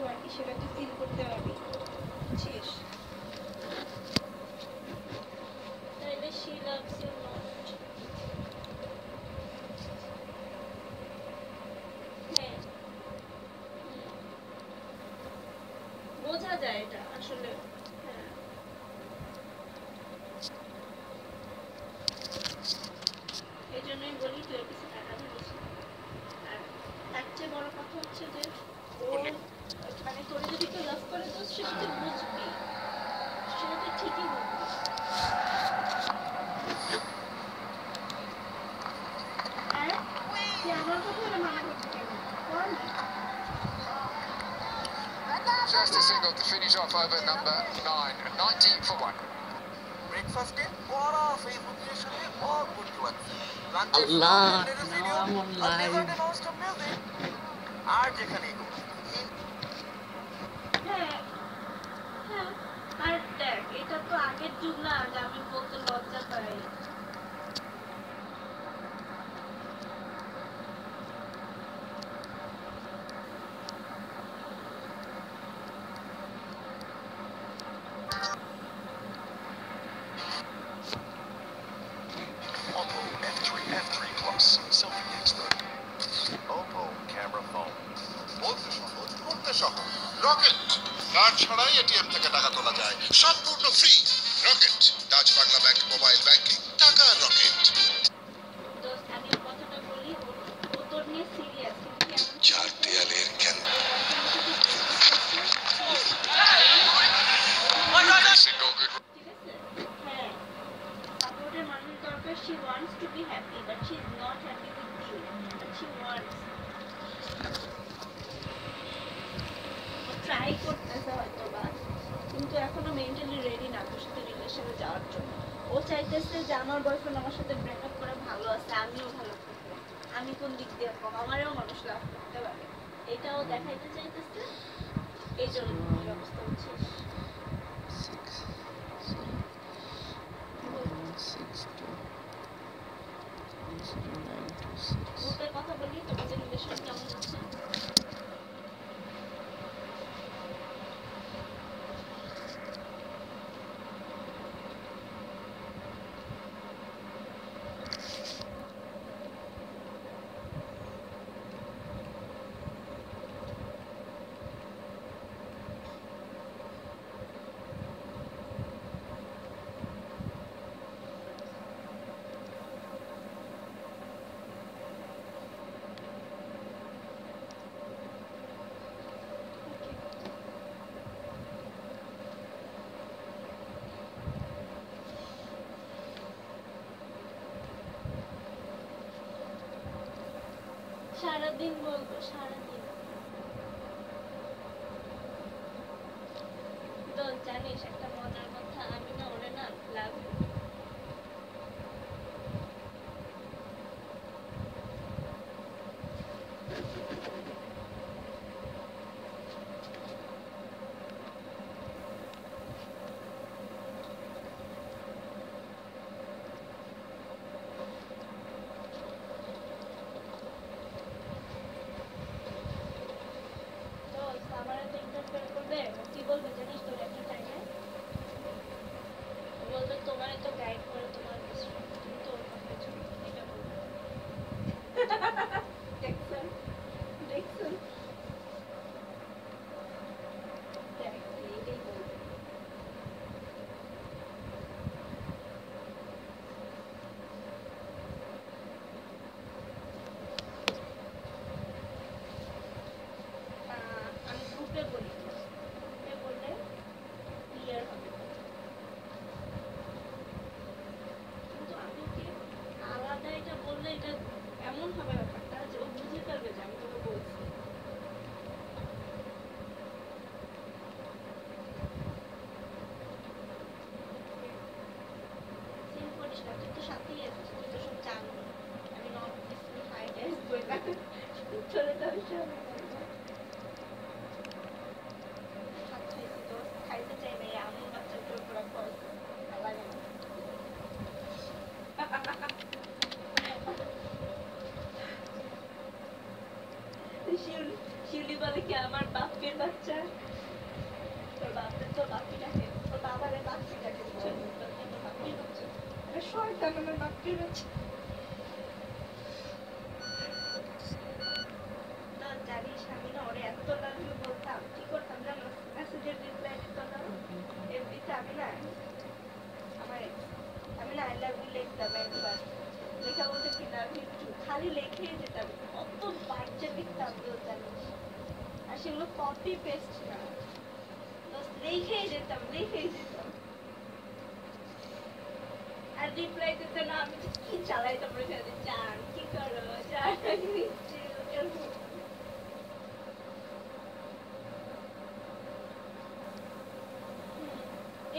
বাকি সেটা তুই ফিল করতে পারবি, বুঝছিস? তাইলে she loves you not. হ্যাঁ, বোঝা যায় এটা আসলে। হ্যাঁ, এই জন্যই বলি তুই ওর কাছে টাকা দিস না। আর তার চেয়ে বড় কথা হচ্ছে যে ও মানে তোরে যদি কেউ লাভ করে তো সেটা তুই বুঝবি, সেটা তুই ঠিকই বুঝবি। আর তুই আমার কথা হলে মানা করতে কেন? বল না। Just a single to finish off over number 9, 19 for 1. ব্রেকফাস্টে বড় ফেসবুক এর সাথে অল করতে পারছি Allah, now I'm on live. আর যেখানে হ্যাঁ হ্যাঁ, আর দেখ এটা তো আগের যুগ না যে আমি বলতে লজ্জা পাই। Oppo F3 F3 Plus selfie expert. Oppo camera phone. বলতে সহজ, করতে সহজ। রকেট কার্ড ছাড়াই এটিএম থেকে টাকা তোলা যায়, সম্পূর্ণ free. Rocket Dutch Bangla bank mobile banking, টাকা রকেট। দোস্ত আমি ওর কথাটা বলি, ও তোর নিয়ে সিরিয়াস, কিন্তু কেমন চার দেয়ালের কেন Single good. ঠিক আছে? হ্যাঁ, সাপোর্টের মানুষ দরকার। she wants to be happy but she is not happy with you, but she wants. ও ট্রাই করতেছে হয়তো বা, কিন্তু এখনো মেন্টালি রেডি না তোর সাথে রিলেশনে যাওয়ার জন্য। ও চাইতেছে যে আমার বয়ফ্রেন্ড আমার সাথে ব্রেকআপ করে ভালো আছে, আমিও ভালো থাকবো, আমি কোন দিক দিয়ে কম, আমারও মানুষ লাভ করতে পারে, এটাও দেখাইতে চাইতেছে। এই জন্য এই অবস্থা হচ্ছিস। 6 গ্রুপের কথা বলি, তোমাদের রিলেশন কেমন হচ্ছে? সারাদিন বলবো, সারাদিন। তো জানিস একটা মজার কথা, আমি না ওরে না লাভ আমার এত ইন্টারফেয়ার করবে, কি বলবে জানিস তোর একটা টাইমে? বলবে তোমার এত গাইড করে তোমার বেস্ট ফ্রেন্ড, তুমি তো ওর কথা চলো, এটা বলবে। দেখছেন দেখছেন, দেখ এটাই বলবে। আমি গ্রুপে বলি, গ্রুপে বললে ক্লিয়ার হবে। কিন্তু আমি ওকে আলাদা এটা বললে এটা এমন হবে ব্যাপারটা যে ও বুঝে ফেলবে যে আমি তোকে বলছি। সিন করিস না, তুই তো সাথেই আছিস, তুই তো সব জানবি। আমি নট দিচ্ছি হাই গাইস বললাম, চলে তো সব খাইছি তো খাইতে চাই না, আমি বাচ্চার জোর করে খাওয়াইছি, ভালো লাগে না। শিউলি শিউলি বলে কি আমার বাপের বাচ্চা, তোর বাপের তো বাপিটাকে, তোর বাবারে বাপিটাকে বাপির বাচ্চা, শয়তান আমার বাপির বাচ্চা। তো জানিস আমি না ওরে এত লাভ ইউ বলতাম, কি করতাম জানো, মেসেজের রিপ্লাই দিত না এমনিতে, আমি না আই লাভ ইউ লিখতাম একবার, লেখা বলতে কি লাভ ইউ টু, খালি লিখেই যেতাম, কত বাচ্চা লিখতাম তো জানিস, আর সেগুলো কপি পেস্ট না, লিখেই যেতাম। আর রিপ্লাই দিতে না, আমি কি চালাইতাম ওখানে, জান কি করো, জান নিচ্ছি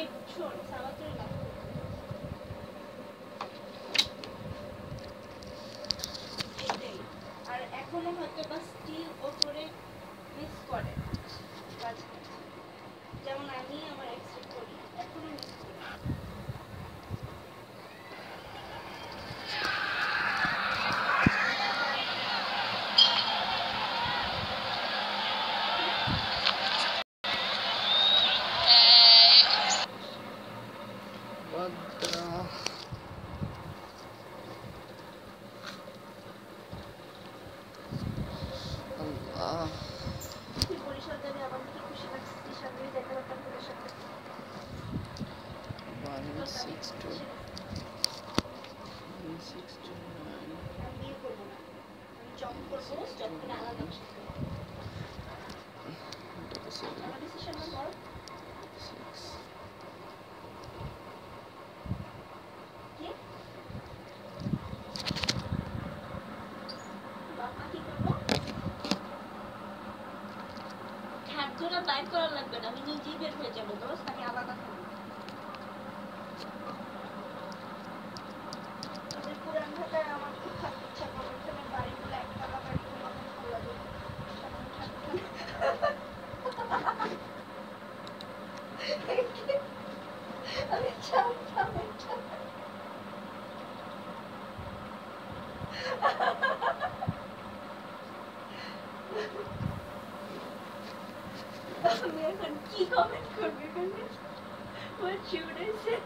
এই শোন সাবাতের লাভ এটাই, আর এখনো হয়তো বা স্টিল ওপরে মিস করে, যেমন আমি আমার এক্সপেক্ট করি, এখনো মিস করি। তুই বরিশাল যাবি, আমার কি খুশি লাগছে, সামনে যেতে পারতাম তোদের সাথে। 162 169 আমি বিয়ে করবো না, আমি জব করবো, জব করে আলাদা বাসা করবো। আমার ডিসিশন না বল। কি বাবা কি করবো, হাত ধরে বাইর করা লাগবে না, আমি নিজেই বের হয়ে যাবো দোস্ত, আমি আলাদা থাকবো। তোদের পুরান ঢাকায় আমার খুব থাকতে ইচ্ছা করে, ওখানে বাড়িগুলো একতলা বাড়িগুলো আমার ভালো লাগে, সামনে ঠাকুর। আমি জানতাম এটা। আমি এখন কি কমেন্ট করবি এখানে? What should I say?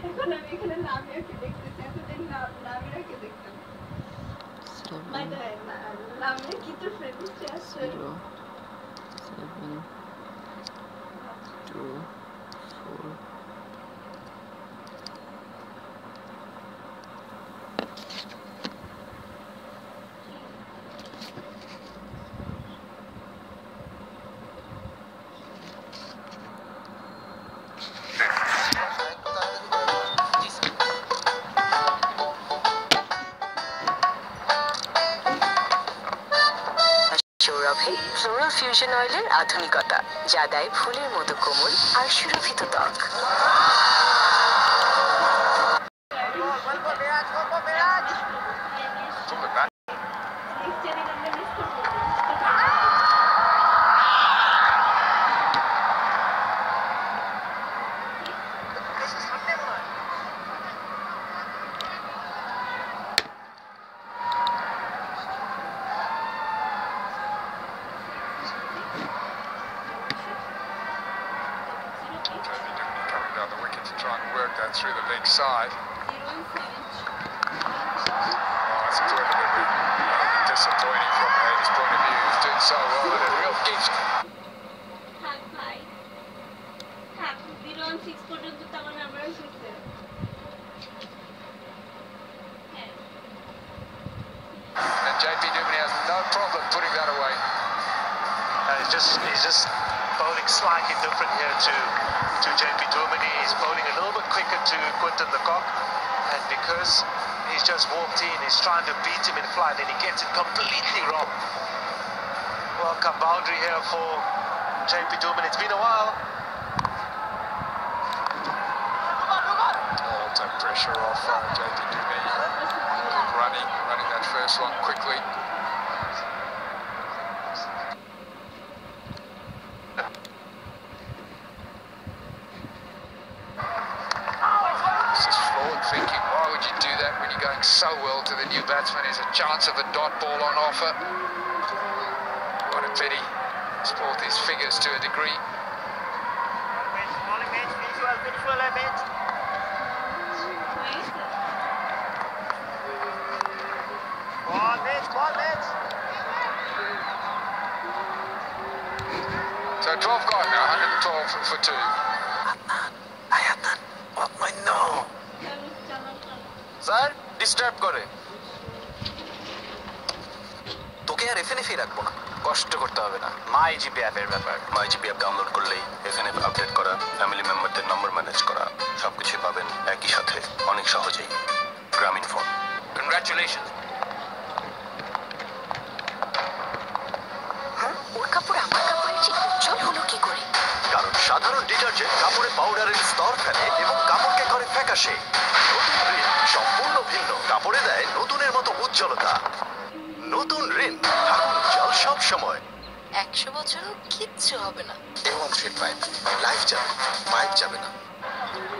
এখন আমি এখানে লামিয়াকে দেখতেছি, এতদিন লামিয়াকে দেখতাম। By the way, লামিয়া কি তোর ফ্রেন্ড লিস্টে আছে? 0 7 2 4 সৌরভে ফ্লোরাল ফিউশন অয়েলের আধুনিকতা, যা দেয় ফুলের মতো কোমল আর সুরভিত ত্বক। Coming down the wicket to try and work that through the leg side. That's incredibly disappointing from Hayden's point of view. He's doing so well and a real gift. থাক ভাই, থাক, 0-6 পর্যন্ত তো আমার নাম্বার আসছে। হ্যাঁ, And JP Duminy has no problem putting that away. He's just bowling slightly different here to JP Duminy. He's bowling a little bit quicker to Quinton de Kock, and because he's just walked in, he's trying to beat him in flight, and he gets it completely wrong. Welcome boundary here for JP Duminy. It's been a while. Take pressure off JP Duminy. Running that first one quickly. There's a chance of a dot ball on offer. What a pity. Spoiled his figures to a degree. So 12 gone now, 112 for 2. Sir disturb করে তোকে আর এফএনএফই রাখবো না কষ্ট করতে হবে না মাই GP অ্যাপের ব্যাপার মাই জিপি অ্যাপ ডাউনলোড করলেই এফএনএফ আপডেট করা ফ্যামিলি মেম্বারদের নম্বর ম্যানেজ করা সবকিছু পাবেন একই সাথে অনেক সহজেই গ্রামীণ ফোন কনগ্রাচুলেশন ওর কাপড় আমার কাপড়ের চেয়ে উজ্জ্বল হলো কি করে? কারণ সাধারণ ডিটারজেন্ট কাপড়ে পাউডারের স্তর ফেলে এবং কাপড়কে করে ফ্যাকাশে নতুন রিন সম্পূর্ণ ভিন্ন কাপড়ে দেয় নতুনের মতো উজ্জ্বলতা নতুন রিন থাকুন উজ্জ্বল সব সময় 100 বছরও কিচ্ছু হবে না A1 থ্রেড পাইপ লাইফ যাবে পাইপ যাবে না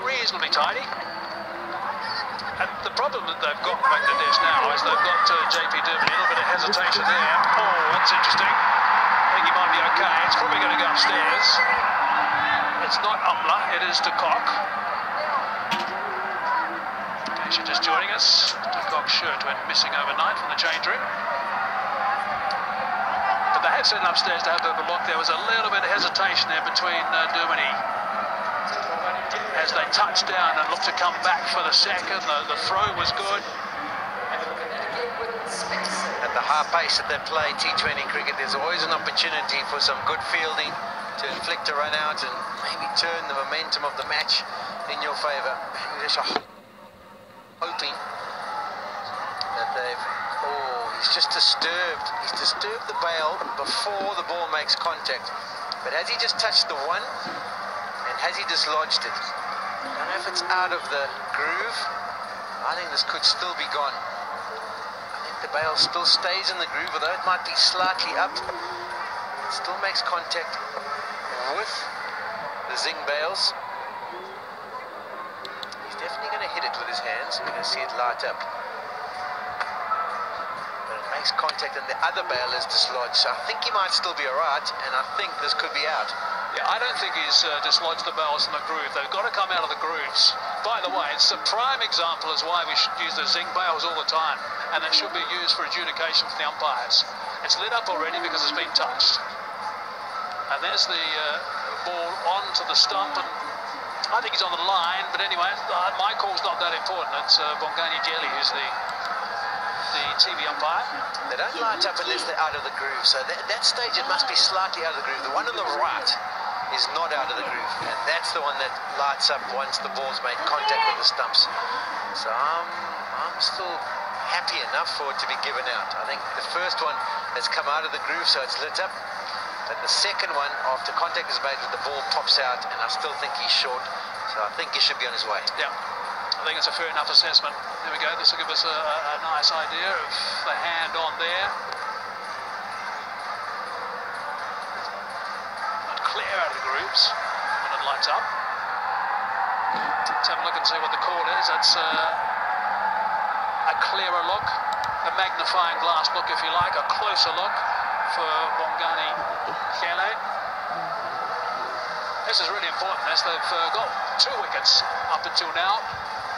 Reasonably tidy. And the problem that they've got Bangladesh now is they've got JP Durban, a little bit of hesitation there. Oh, that's interesting. I think he might be okay. It's probably going to go upstairs. It's not Umla, it is De Kock. She's just joining us. De Kock's shirt went missing overnight from the change room. But they had sent him upstairs to have a look. There was a little bit of hesitation there between Durban as they touched down and looked to come back for the second. The throw was good. At the high pace that they play T20 cricket, there's always an opportunity for some good fielding to inflict a run out and maybe turn the momentum of the match in your favour. Bangladesh are hoping that they've... Oh, he's just disturbed. He's disturbed the bail before the ball makes contact. But has he just touched the one? And has he dislodged it? I don't know if it's out of the groove. I think this could still be gone. I think the bail still stays in the groove, although it might be slightly up. It still makes contact with the Zing bails. He's definitely going to hit it with his hands. We're going to see it light up. But it makes contact and the other bail is dislodged. So I think he might still be alright, and I think this could be out. Yeah, I don't think he's dislodged the bails in the groove. They've got to come out of the grooves. By the way, it's a prime example as why we should use the Zing bails all the time, and they should be used for adjudication for the umpires. It's lit up already because it's been touched. And there's the ball onto the stump, and I think he's on the line, but anyway, my call's not that important. It's Bongani Jelly who's the TV umpire. They don't light up unless they're out of the groove. So at that stage, it must be slightly out of the groove. The one on the right is not out of the groove, and that's the one that lights up once the ball's made contact with the stumps. So I'm still happy enough for it to be given out. I think the first one has come out of the groove, so it's lit up. But the second one, after contact is made, the ball pops out, and I still think he's short. So I think he should be on his way. Yeah, I think it's a fair enough assessment. There we go. This will give us a nice idea of the hand on there. And clear out of the grooves when it lights up. Let's have a look and see what the call is. That's a clearer look, a magnifying glass look, if you like, a closer look for Bongani Khele. This is really important as they've got 2 wickets up until now.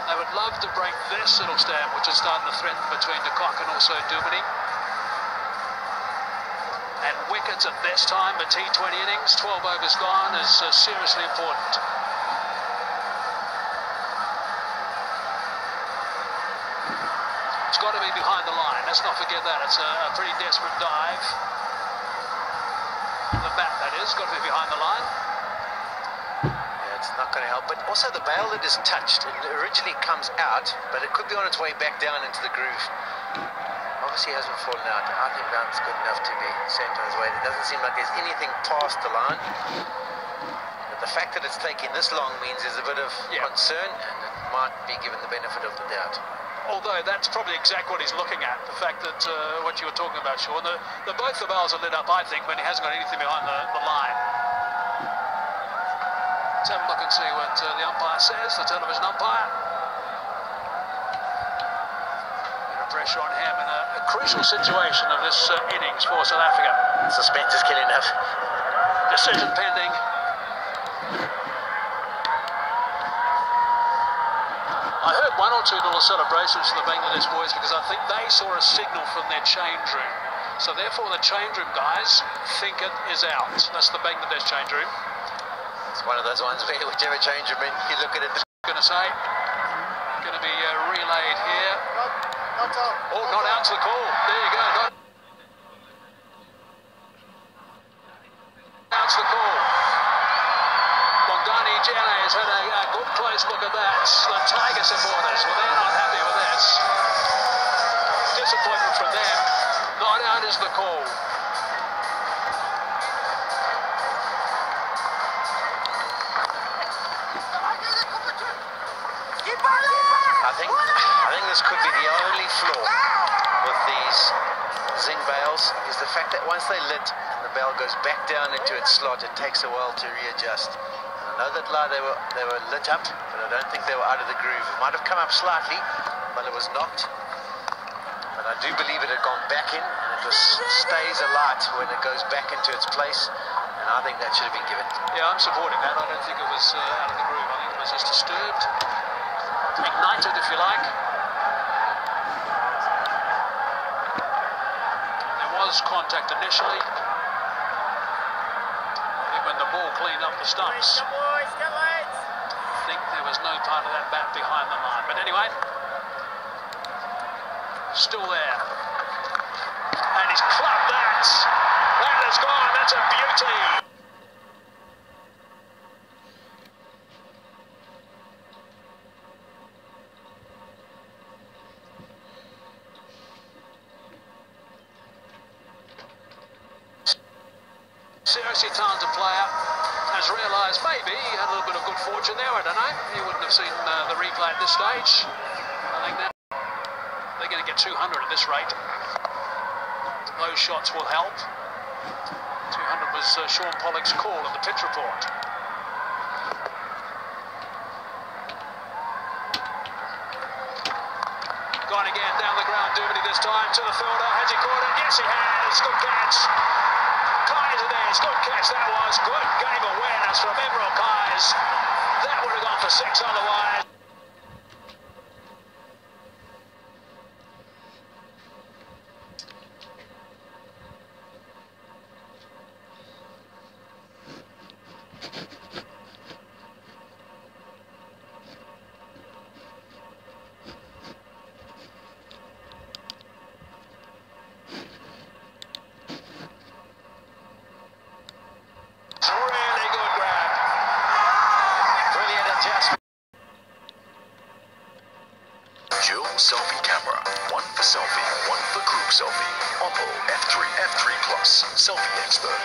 They would love to break this little stamp, which is starting to threaten between De Kock and also Dubini. And wickets at this time, the T20 innings, 12 overs gone, is seriously important. It's got to be behind the line. Let's not forget that. It's a pretty desperate dive. The bat, that is, got to be behind the line. Yeah, it's not going to help. But also the bail that is touched, it originally comes out, but it could be on its way back down into the groove. Obviously it hasn't fallen out. I think that's good enough to be sent on its way. It doesn't seem like there's anything past the line. But the fact that it's taking this long means there's a bit of concern, and it might be given the benefit of the doubt. Although that's probably exactly what he's looking at, the fact that what you were talking about, Sean, both the bails are lit up, I think, when he hasn't got anything behind the line. Let's have a look and see what the umpire says, the television umpire. pressure on him in a crucial situation of this innings for South Africa. Suspense is killing it. Decision pending. I heard one or two little celebrations from the Bangladesh boys because I think they saw a signal from their change room. So therefore the change room guys think it is out. That's the Bangladesh change room. It's one of those ones where whichever change room you look at it. Going to say, going to be relayed here. Oh, not out to the call. There you go. Not out to the call. Bongani Jana has had a good close look at that. The Tiger supporters, well, they're not happy with this. Disappointment from them. Not out is the call. I think this could be the only flaw with these zinc bales is the fact that once they lit and the bale goes back down into its slot, it takes a while to readjust. I know that they were lit up, but I don't think they were out of the groove. It might have come up slightly while it was knocked, but I do believe it had gone back in, and it stays alight when it goes back into its place, and I think that should have been given. Yeah, I'm supporting that. I don't think it was out of the groove. I think it was just disturbed. Ignited, if you like. There was contact initially. I think when the ball cleaned up the stumps. I think there was no part of that bat behind the line. But anyway, still there. And he's clubbed that. That is gone. That's a beauty. Seriously talented player has realised maybe he had a little bit of good fortune there. I don't know. He wouldn't have seen the replay at this stage. I think that they're going to get 200 at this rate. Those shots will help. 200 was Sean Pollock's call at the pitch report. Gone again down the ground. Duminy this time to the fielder. Has he caught it? Yes, he has. Good catch. Kaiser there, good catch that was, good game awareness from Emerald Kais. That would have gone for 6 otherwise. Really good grab. Brilliant adjustment. Joe selfie camera. One for selfie, one for group selfie. Oppo F3 Plus selfie expert.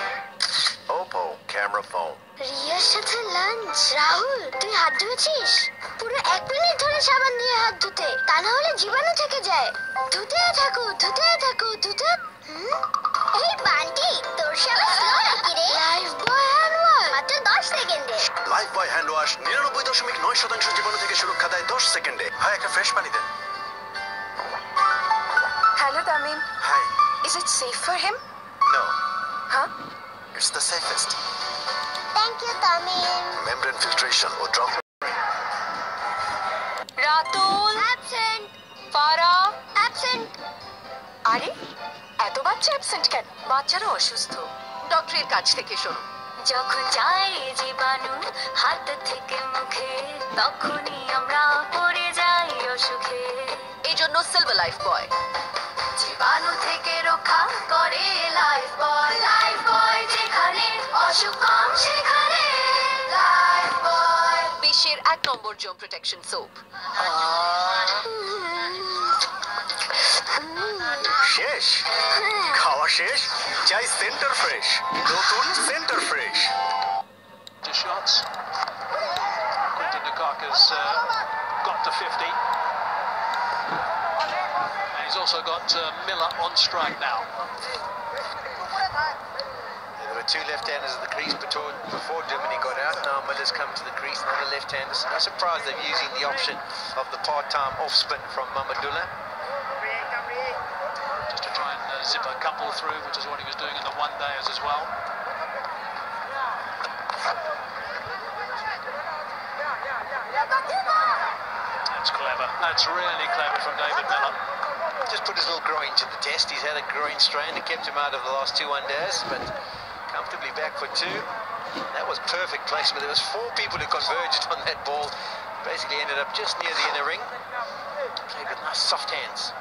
Oppo camera phone. রিয়ার সাথে lunch Rahul তুই হাত ধুয়েছিস পুরো 1 minute ধরে সাবান দিয়ে হাত ধুতে তা না হলে জীবাণু থেকে যায় ধুতে থাকো এই বান্টি তোর সাবান স্লো নাকি রে লাইফ বয় হ্যান্ড ওয়াশ মাত্র 10 সেকেন্ডে লাইফ বয় হ্যান্ড ওয়াশ 99.9% জীবাণু থেকে সুরক্ষা দেয় 10 সেকেন্ডে। ভাই একটা ফ্রেশ পানি দেন। Hello, Tamim. Hi. Is it safe for him? No, Huh? it's the safest. Thank you Tamim Membrane filtration or drop. Ratul, absent Farah, absent আরে এত বাচ্চা অ্যাবসেন্ট কেন? বাচ্চারা অসুস্থ। ডক্টরের কাছ থেকে শোনো। যখন যায় জীবাণু হাত থেকে মুখে তখনই আমরা পড়ে যাই অসুখে এই জন্য সিলভার লাইফ বয়। জীবাণু থেকে রক্ষা করে লাইফ বয় যেখানে অসুখ কম সেখানে লাইফ বয় বিশ্বের 1 নম্বর জোম প্রোটেকশন সোপ। শেষ খাওয়া শেষ চাই সেন্টার ফ্রেশ নতুন centre fresh. To shots. Quinton de Kock has got to 50. And he's also got Miller on strike now. There were 2 left-handers at the crease before Duminy got out. Now Miller's come to the crease, another left-hander. So no surprise they're using the option of the part-time off-spin from Mamadullah. zip a couple through, which is what he was doing in the one days as well. That's clever. That's really clever from David Miller. Just put his little groin to the test. He's had a groin strain that kept him out of the last 2 one-days, but comfortably back for 2. That was perfect placement. There was 4 people who converged on that ball. Basically ended up just near the inner ring. Played with nice soft hands.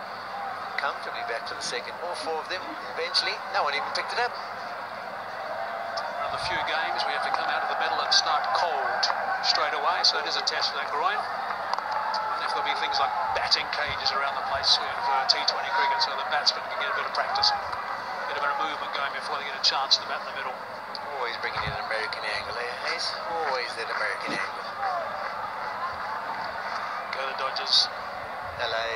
Comfortably back to the second. All 4 of them eventually. No one even picked it up. Another few games, we have to come out of the middle and start cold straight away. So it is a test for that groin. And if there'll be things like batting cages around the place for T20 cricket, so the batsmen can get a bit of practice, get a bit of movement going before they get a chance to bat in the middle. Always bringing in an American angle, eh, Hayes? Always that American angle. Go the Dodgers. LA.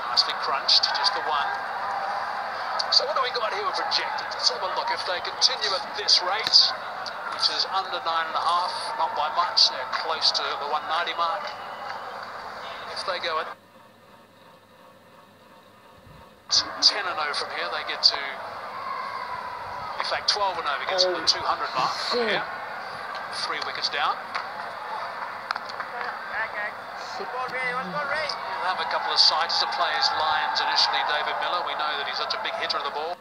Nicely crunched, just the one. So what do we got here? We're projected. Let's have a look. If they continue at this rate, which is under 9.5, not by much, they're close to the 190 mark. If they go at 10-0 from here, they get to, in fact 12-0 gets to the 200 mark from here. 3 wickets down. We'll have a couple of sides to play his lines initially, David Miller. We know that he's such a big hitter of the ball.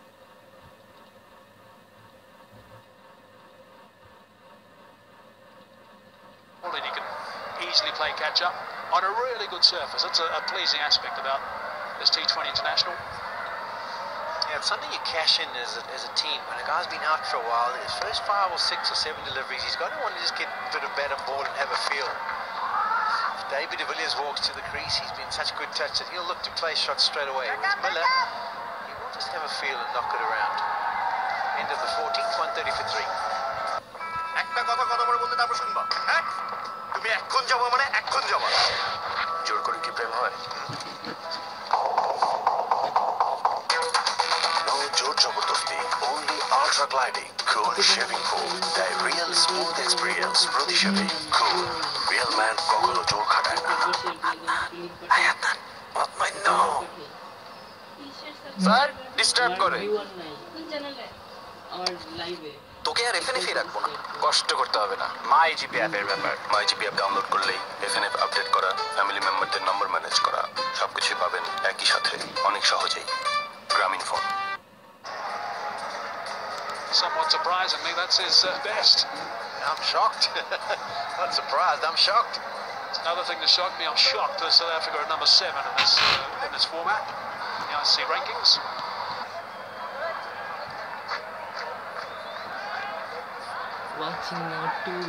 And he can easily play catch-up on a really good surface. That's a pleasing aspect about this T20 International. Yeah, it's something you cash in as a team. When a guy's been out for a while, his first 5 or 6 or 7 deliveries, he's going to want to just get a bit of bat and ball and have a feel. If David de Villiers walks to the crease, he's been such good touch that he'll look to play shots straight away. With Miller, he will just have a feel and knock it around. End of the 14th, 130 for 3. একটা কথা বলে বলতে তারপর শুনবা, হ্যাঁ? তুমি এখন যাবো মানে এখন যাবা। জোর করে কি প্রেম হয়? No জোর জবরদস্তি, only ultra gliding, cool shaving foam, the real smooth experience, প্রতিশোধী, cool, real man কখনো জোর খাটায় না। আয়াতন, what my no? Sir, disturb করে। তোকে আর এফএনএফ রাখবো না, কষ্ট করতে হবে না। মাই জিপি অ্যাপের ব্যাপার, মাই জিপি অ্যাপ ডাউনলোড করলেই এফএনএফ আপডেট করা, ফ্যামিলি মেম্বারদের নম্বর ম্যানেজ করা, সবকিছু পাবেন একই সাথে, অনেক সহজেই। গ্রামীণ phone. Somewhat surprisingly, that's his best. I'm shocked. Not surprised, I'm shocked. Another thing that shocked me, I'm shocked that South Africa are number 7 in this format, in the ICC rankings. Watching now too.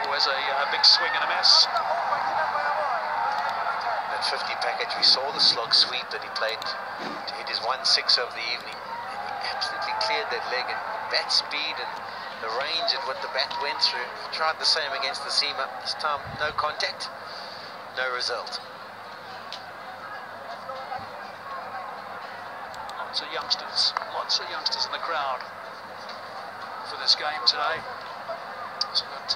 Always a big swing and a miss. That 50 package, we saw the slog sweep that he played to hit his 1-6 of the evening. He absolutely cleared that leg and bat speed and the range and what the bat went through. Tried the same against the seamer. This time, no contact, no result. Lots of youngsters in the crowd for this game today. So we've got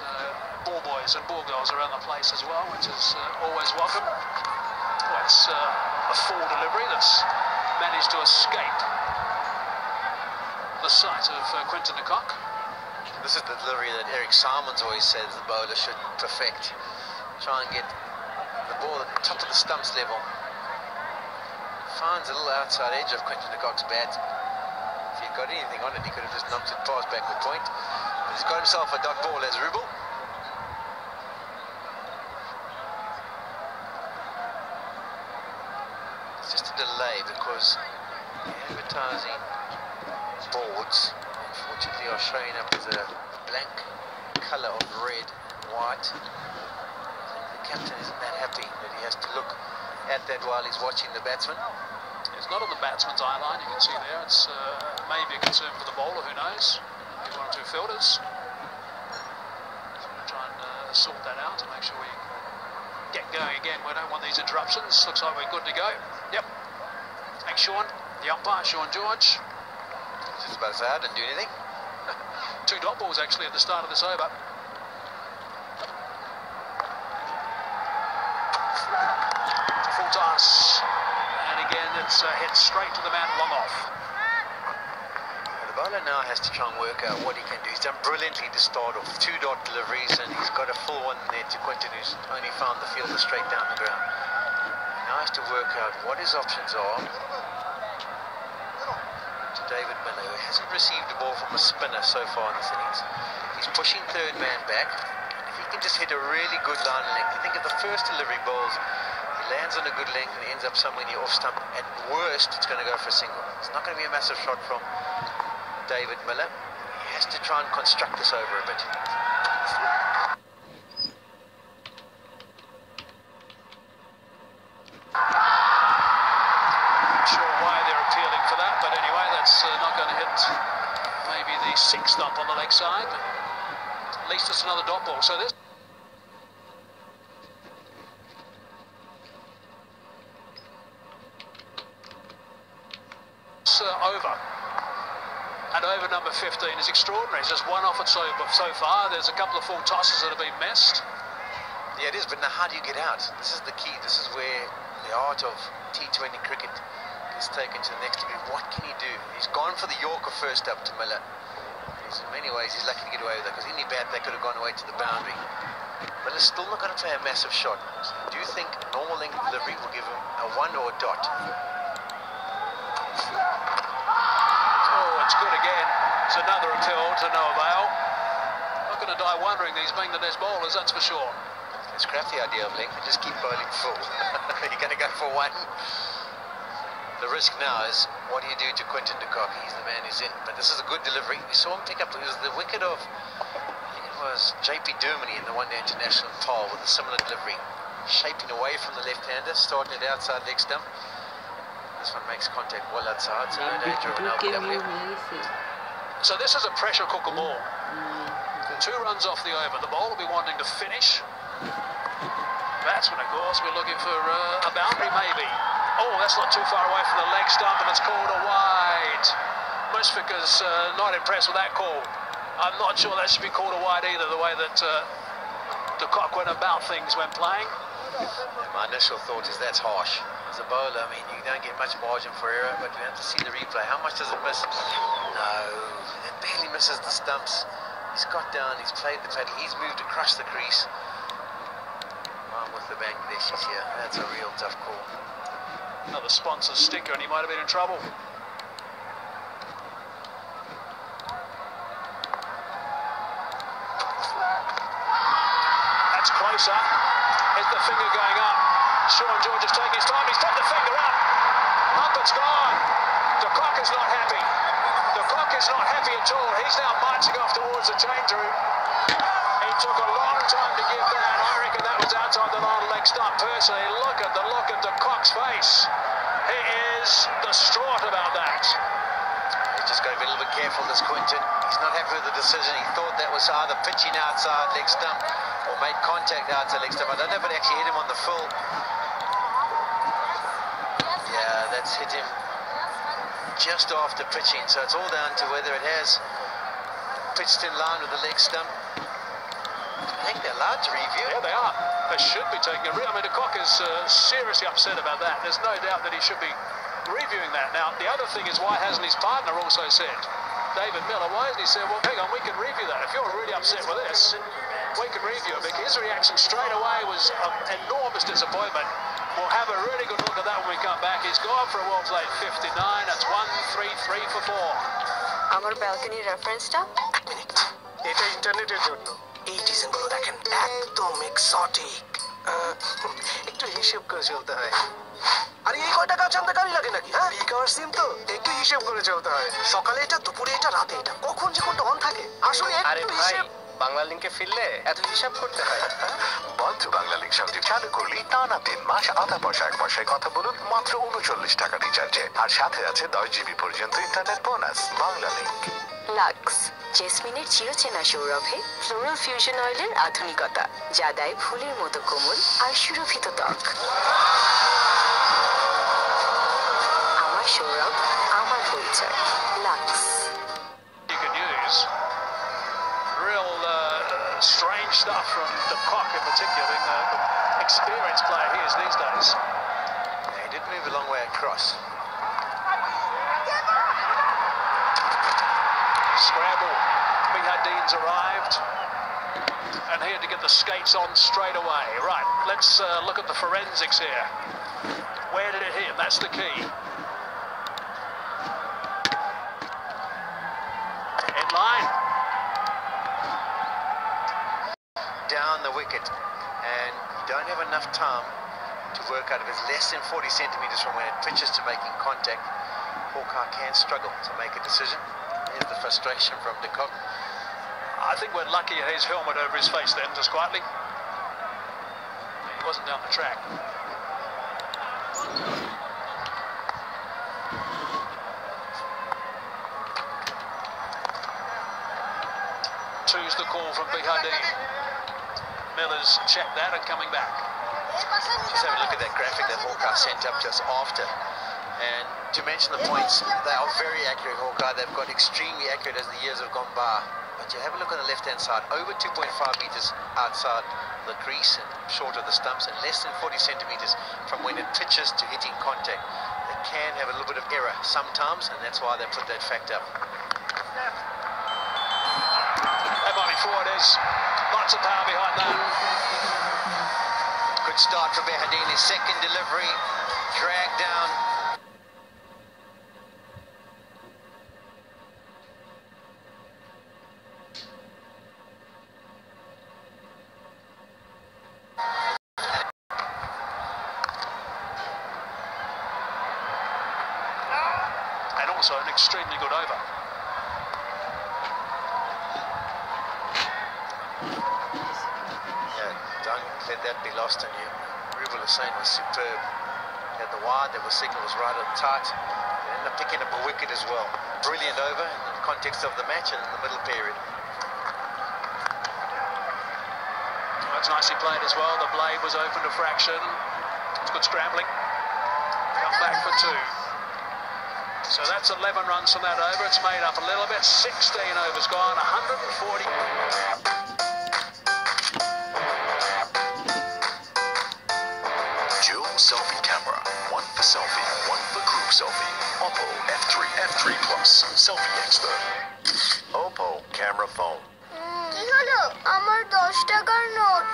ball boys and ball girls around the place as well, which is always welcome. Well, it's a full delivery that's managed to escape the sight of Quinton de Kock. This is the delivery that Eric Simons always says the bowler should perfect. Try and get the ball at the top of the stumps level. Finds a little outside edge of Quinton de Kock's bat. If he'd got anything on it, he could have just knocked it past backward point. But he's got himself a dot ball as Rubel. It's just a delay because the advertising boards, unfortunately, are showing up as a blank colour of red and white. I think the captain isn't that happy that he has to look at that while he's watching the batsman. It's not on the batsman's eye line, you can see there. It's maybe a concern for the bowler, who knows? Maybe 1 or 2 fielders. So we'll try and sort that out to make sure we get going again. We don't want these interruptions. Looks like we're good to go. Yep. Thanks, Sean. The umpire, Sean George. Just about to say, I didn't do anything. 2 dot balls actually at the start of this over. Full toss. And again, it's hit straight to the man long off. The bowler now has to try and work out what he can do. He's done brilliantly to start off. 2 dot deliveries, and he's got a full one there to Quinton, who's only found the fielder straight down the ground. He now has to work out what his options are. To David Miller, who hasn't received the ball from a spinner so far in this innings. He's pushing third man back. And if he can just hit a really good line length, I think if the first delivery bowls, he lands on a good length and ends up somewhere near off stump. At worst, it's going to go for a single. It's not going to be a massive shot from David Miller. He has to try and construct this over a bit. Not sure why they're appealing for that, but anyway, that's not going to hit maybe the 6th up on the leg side. At least it's another dot ball. So this over. And over number 15 is extraordinary. It's just one off it so far. There's a couple of full tosses that have been missed. Yeah, it is, but now how do you get out? This is the key. This is where the art of T20 cricket is taken to the next degree. What can he do? He's gone for the Yorker first up to Miller. In many ways, he's lucky to get away with that, because any bat that could have gone away to the boundary. Miller's still not going to play a massive shot. So I do think normal length delivery will give him a 1 or a dot. Oh, it's good again. It's another appeal to no avail. Not going to die wondering these Bangladesh bowlers, that's for sure. Scrap the idea of length and just keep bowling full. You're going to go for 1. The risk now is, what do you do to Quinton de Kock? He's the man who's in. But this is a good delivery. We saw him pick up, it was the wicket of, I think it was JP Dermody in the one-day international tile with a similar delivery. Shaping away from the left-hander, starting it outside leg stump. This one makes contact well outside, so no danger of an LBW. So this is a pressure cooker ball. 2 runs off the over. The ball will be wanting to finish. Batsman, of course, we're looking for a boundary maybe. Oh, that's not too far away from the leg stump, and it's called a wide. Mushfiqur's not impressed with that call. I'm not sure that should be called a wide either, the way that de Kock went about things when playing. My initial thought is that's harsh. As a bowler, I mean, you don't get much margin for error, but you have to see the replay. How much does it miss? No, it barely misses the stumps. He's got down, he's played the paddle, he's moved across the crease. With the Bangladeshis here, that's a real tough call. Another sponsor sticker, and he might have been in trouble. That's closer. Is the finger going up? Sean George is taking his time. He's put the finger up. Up it's gone. De Kock is not happy. De Kock is not happy at all. He's now marching off towards the change room. He took a long time to give that. I reckon that was outside the line leg stump. Personally, look at the look at de Kock's face. He is distraught about that. He's just got to be a little bit careful, this Quinton. He's not happy with the decision. He thought that was either pitching outside leg stump or made contact outside leg stump. I don't know if it actually hit him on the full. Yeah, that's hit him just after pitching. So it's all down to whether it has pitched in line with the leg stump. I think they're allowed to review. Yeah, they are. They should be taking a I mean, de Kock is seriously upset about that. There's no doubt that he should be reviewing that. Now, the other thing is, why hasn't his partner also said, David Miller, why hasn't he said, well, hang on, we can review that. If you're really upset with this, we can review it. Because his reaction straight away was an enormous disappointment. We'll have a really good look at that when we come back. He's gone for a well-played 59. That's 1-3-3 for 4. আমার balcony রেফারেন্সটা 1 minute এটা ইন্টারনেটের জন্য এই ডিজাইনগুলো দেখেন একদম exotic একটু হিসাব করে চলতে হয় আরে এই কয় টাকা চান্দা গাড়ি লাগে নাকি হ্যাঁ রিকাভার সিম তো একটু হিসাব করে চলতে হয় সকালে এটা দুপুরে এটা রাতে এটা কখন যে কোনটা অন থাকে আসলে একটু হিসাব বাংলা লিংকে ফিরলে এত হিসাব করতে হয় বন্ধু বাংলা লিংক সঙ্গে চালু করলেই টানা 3 মাস আধা পয়সা 1 পয়সায় কথা বলুন মাত্র 39 টাকা রিচার্জে, আর সাথে আছে 10 জিবি পর্যন্ত internet bonus. Bangla link. Lux জেসমিনের চিরচেনা সৌরভে ফ্লোরাল ফিউশন অয়েলের আধুনিকতা, যা দেয় ফুলের মতো কোমল আর সুরভিত ত্বক। আমার সৌরভ, আমার পরিচয়, lux. You can use real strange stuff from the cock in particular, being the experienced player he is these days. Yeah, he did move a long way across. Scramble. Bihadin's arrived. And here to get the skates on straight away. Right, let's look at the forensics here. Where did it hit? That's the key. Headline. Down the wicket, and don't have enough time to work out. If it's less than 40 centimetres from when it pitches to making contact, Hawkeye can struggle to make a decision. Here's the frustration from de Kock. I think we're lucky he has his helmet over his face then, just quietly. He wasn't down the track. Two's the call from Bihadin. Miller's checked that and coming back. Just have a look at that graphic that Hawkeye sent up just after. And to mention the points, they are very accurate, Hawkeye. They've got extremely accurate as the years have gone by. But you have a look on the left-hand side, over 2.5 metres outside the crease and short of the stumps, and less than 40 centimetres from when it pitches to hitting contact. They can have a little bit of error sometimes, and that's why they put that fact up. That might be forward, is lots of power behind that. Good start for Behadin. His second delivery, dragged down. And also an extremely good over. Yeah, don't let that be lost on you. Rubel Hussain was superb. Had the wide, that was signal was right on tight. They ended up picking up a wicket as well. Brilliant over in the context of the match and in the middle period. That's nicely played as well. The blade was open to fraction. It's good scrambling. Come back for two. So that's 11 runs from that over. It's made up a little bit. 16 overs gone, 140. Dual selfie camera. One for selfie, one for group selfie. Oppo F3 Plus. Selfie expert. Oppo camera phone. কি হলো? আমার 10 টাকার note.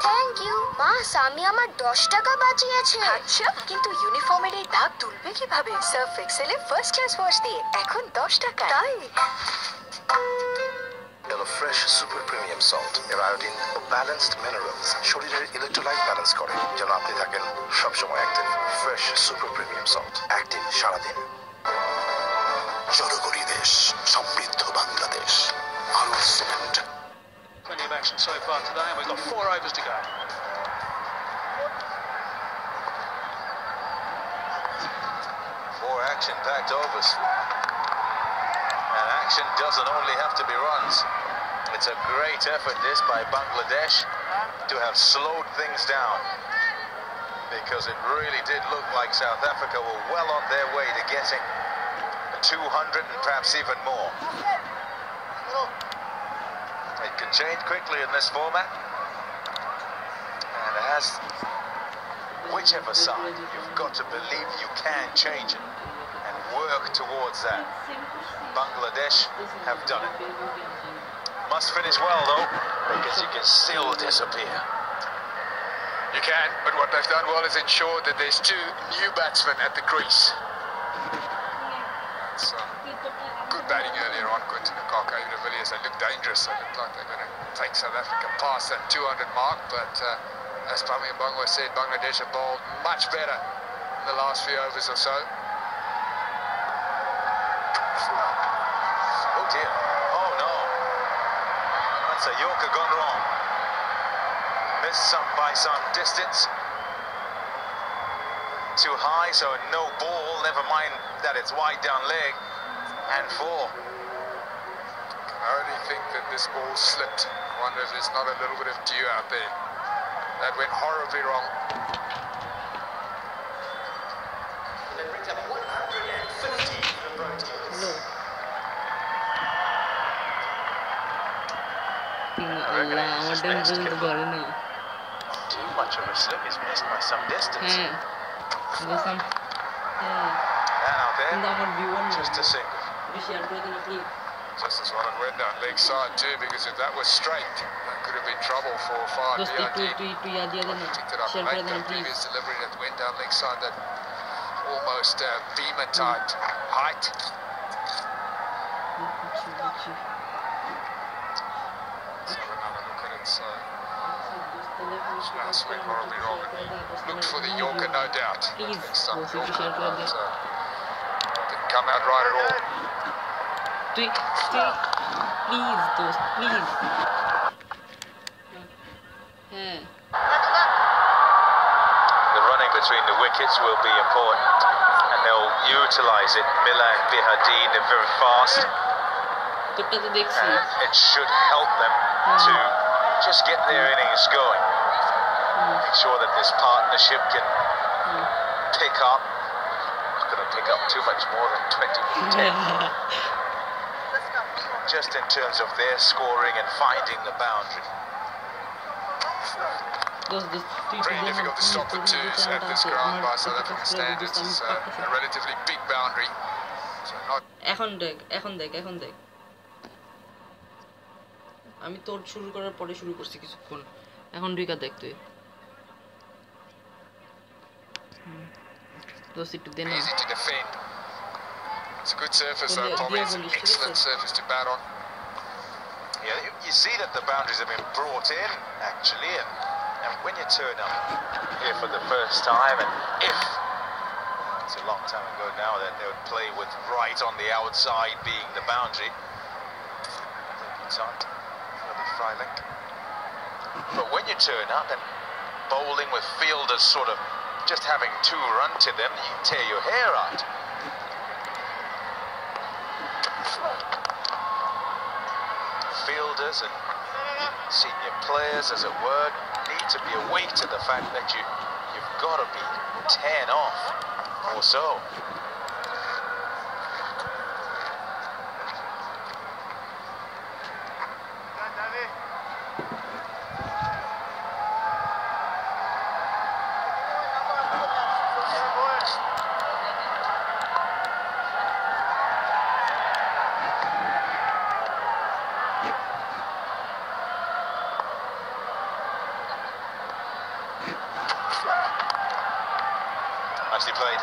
Thank you. মা, সামি আমার 10 টাকা বাঁচিয়েছে। আচ্ছা, কিন্তু ইউনিফর্মের এই দাগ তুলবে কিভাবে? সার্ফ এক্সেলে ফার্স্ট ক্লাস ওয়াশ দিয়ে এখন 10 টাকা। তাই এলো ফ্রেশ সুপার প্রিমিয়াম সল্ট। এর আয়োডিন ও ব্যালেন্সড মিনারেলস শরীরের ইলেকট্রোলাইট ব্যালেন্স করে, যেন আপনি থাকেন সবসময় active. Fresh super premium salt, active সারাদিন। জনগণী দেশ, সমৃদ্ধ বাংলাদেশ। আরো cement. Plenty of action so far today, and we've got 4 overs to go. Four action-packed overs. And action doesn't only have to be runs. It's a great effort, this, by Bangladesh to have slowed things down. Because it really did look like South Africa were well on their way to getting 200 and perhaps even more. It can change quickly in this format. And as whichever side, you've got to believe you can change it and work towards that. Bangladesh have done it. Must finish well though, because you can still disappear. You can, but what they've done well is ensured that there's two new batsmen at the crease. So, good batting earlier on, Quinton de Kock. Even de Villiers, they look dangerous. They look like they're going to take South Africa past that 200 mark, but as Pami and Bangwa said, Bangladesh have bowled much better in the last few overs or so. Oh dear. Oh no. That's a Yorker gone wrong. Missed some by some distance. too high, so no ball, never mind that it's wide down leg, and 4. I only think that this ball slipped. Wonder if there's not a little bit of dew out there. That went horribly wrong. আল্লাহ আমার time পর্যন্ত করে নাই Too much of a slip. He's missed by some distance. হ্যাঁ বুঝলাম হ্যাঁ And out there, কিন্তু আমার viewer না just a single. শেয়ার করে দিন please Just as well it went down leg side too, because if that was straight, that could have been trouble for Far দোস্ত একটু ইয়া দিয়ে দেন না Picked it up শেয়ার করে late, then that please previous delivery that went down leg side, that almost beamer type height. Let's have another look at it. So that went horribly wrong. Looked for the Yorker, no doubt. Please, Next time, we'll see if we Yorker, shall go but, didn't come out right at all. তুই please দোস্ত please হ্যাঁ The running between the wickets will be important, and they'll utilise it. Milan Bihadin, they're very fast, তোরটা তো দেখছি and it should help them to just get their innings going. Make sure that this partnership can pick up. Not going to pick up too much more than 20-10. Just in terms of their scoring and finding the boundary. Pretty difficult to stop the twos at this ground by South African standards. It's a relatively big boundary. So not এখন দেখ আমি তোর শুরু করার পরে শুরু করছি কিছুক্ষণ এখন ঢুকা দেখ তুই দোস্ত একটু দে না easy to defend. It's a good surface, Well, though, Tommy. It's an yeah, excellent surface to bat on. Yeah, you see that the boundaries have been brought in, actually, and when you turn up here for the first time, and if it's a long time ago now that they would play with right on the outside being the boundary, time it'll be Freilich. But when you turn up and bowling with fielders sort of just having 2 run to them, you tear your hair out. Fielders and senior players, as it were, need to be awake to the fact that you've got to be 10 off or so. Nicely played.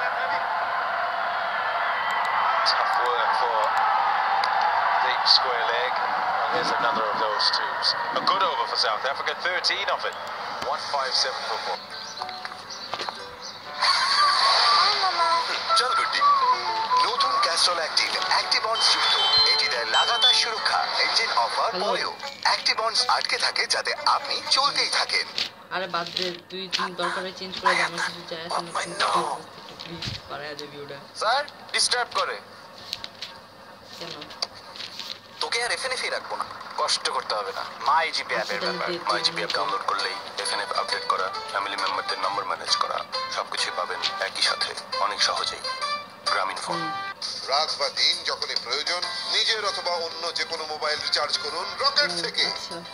Tough work for deep square leg. And there's another of those twos. A good over for South Africa, 13 of it. 157 for 4. চল গুড্ডি নতুন Castrol active অ্যাক্টিবন্স যুক্ত এটি দেয় লাগাতার সুরক্ষা engine offer পরেও অ্যাক্টিবন্স আটকে থাকে যাতে আপনি চলতেই থাকেন আরে বাদ দে তুই দরকারে চেঞ্জ করে দে আমার কিছু চাই আছে না প্লিজ পারায় দে ভিউটা স্যার ডিস্টার্ব করে কেন তোকে আর এফএনএফ রাখবো না কষ্ট করতে হবে না মাই জিপি অ্যাপের ব্যাপার মাই জিপি অ্যাপ ডাউনলোড করলেই এফএনএফ আপডেট করা ফ্যামিলি মেম্বারদের নম্বর ম্যানেজ করা সবকিছু পাবেন একই সাথে অনেক সহজেই গ্রামীণ ফোন রাত বা দিন যখনই প্রয়োজন নিজের অথবা অন্য যে কোনো মোবাইল রিচার্জ করুন রকেট থেকে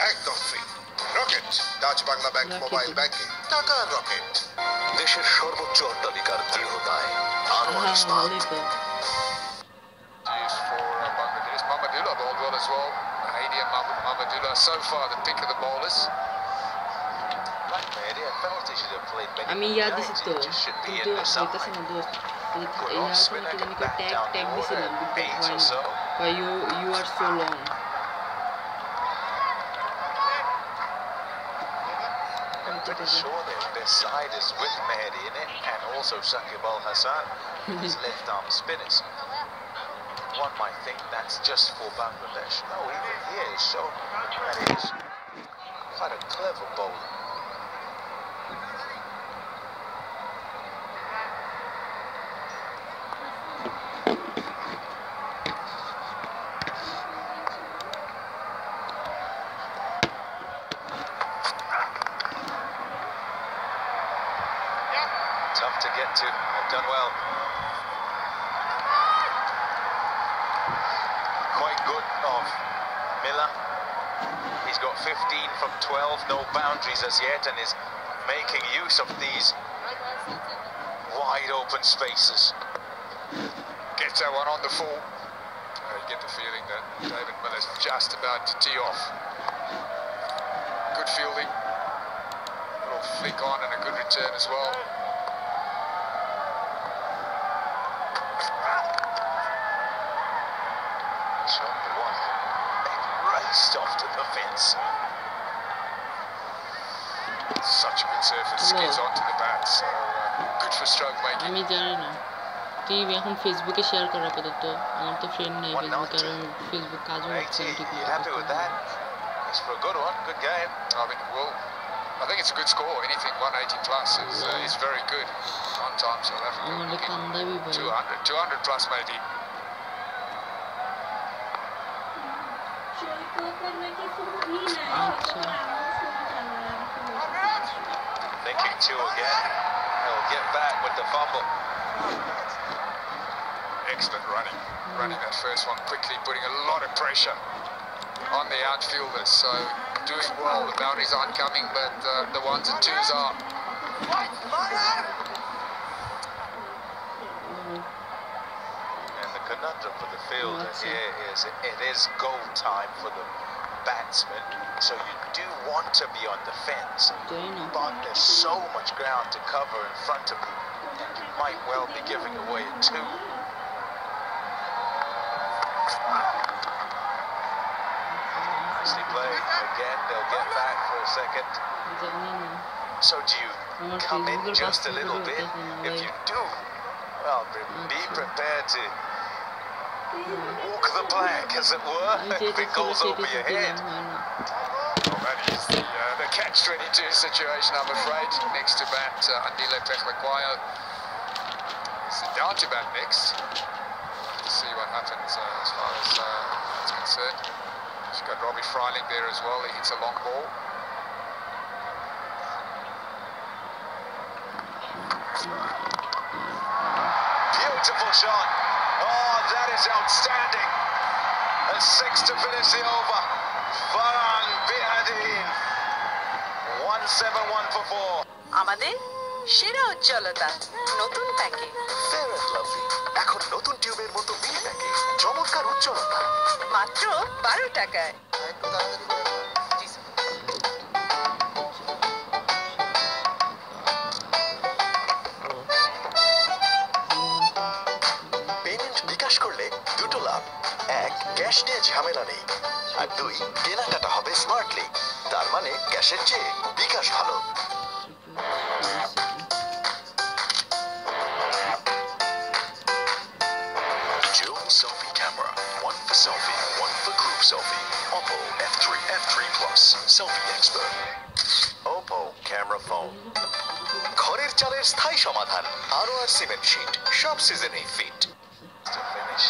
একদম free rocket Dutch Bangla bank mobile banking টাকা রকেট দেশের সর্বোচ্চ অট্টালিকার দৃঢ়তায় Anwar Ismail Used for Bangladesh. Mamadullah bowled well as well. Haidia Mamadullah, so far the pick of the bowlers. আমি ইয়া দিছি তো কিন্তু হইতাছে না দোস্ত এই আসলে কি জানি কো ট্যাগ দিছিলাম but you are so long Pretty sure their side is with Mehdi in it and also Shakib Al Hassan, his left arm spinners. One might think that's just for Bangladesh. No, even here is shown that it is quite a clever bowler. tough to get to. They've done well. Quite good of Miller. He's got 15 from 12, no boundaries as yet, and is making use of these wide open spaces. Gets that one on the full. You get the feeling that David Miller's just about to tee off. Good fielding. Little flick on and a good return as well. Shot the one. Raced off to the fence. Such a good surface. Skids onto the bat. So good for stroke making. আমি জানি না তুই এখন ফেসবুকে share কর আপাতত আমার তো ফ্রেন্ড নেই ফেসবুকে আর ফেসবুক কাজও হচ্ছে না ঠিক You মতো happy with that? It's for a good one, good game. I mean, well, I think it's a good score. Anything 180 plus is very good. On time South Africa. আমাদের কান্দাবি ভাই 200 plus maybe. Thinking two again. He'll get back with the fumble. Excellent running that first one quickly, putting a lot of pressure on the outfielders. So doing well. The boundaries aren't coming, but the ones and twos are. And the conundrum for the fielder here is it is goal time for the batsman, so you do want to be on the fence, but there's so much ground to cover in front of you, and you might well be giving away a two. Nicely played. Again, they'll get back for a second. So do you come in just a little bit? If you do, well, be prepared to walk the plank, as it were, if it goes over your head. Well, that is the catch-22 situation, I'm afraid. Next to bat, Andile Pechlaquayo is down to bat next. We'll see what happens as far as it's concerned. She's got Robbie Freiling there as well. He hits a long ball. Beautiful shot. Oh, that is outstanding. And six to finish the over. Farhan Bihadin. 171 for 4. আমাদের সেরা উজ্জ্বলতা নতুন প্যাকে fair and lovely এখন নতুন টিউবের মতো mini প্যাকে চমৎকার উজ্জ্বলতা মাত্র 12 টাকায় পেমেন্ট বিকাশ করলে দুটো লাভ এক, ক্যাশ নিয়ে ঝামেলা নেই, আর দুই, কেনাকাটা হবে স্মার্টলি। তার মানে ক্যাশের চেয়ে বিকাশ ভালো। Selfie camera, one for selfie, one for group selfie. Oppo F3 Plus, selfie expert. Oppo camera phone. ঘরের চালের স্থায়ী সমাধান, ROR সিমেন্ট শীট, সব সিজনে ফিট। To finish.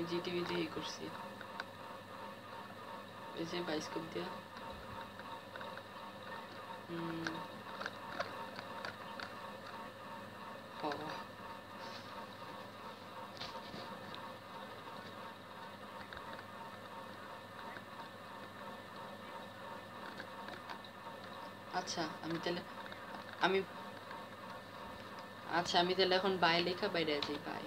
আমি জিটিভি দিয়ে করছি এই যে বায়োস্কোপ দিয়া আচ্ছা আমি তাহলে এখন বাই লেখা বাইরে যাই বাই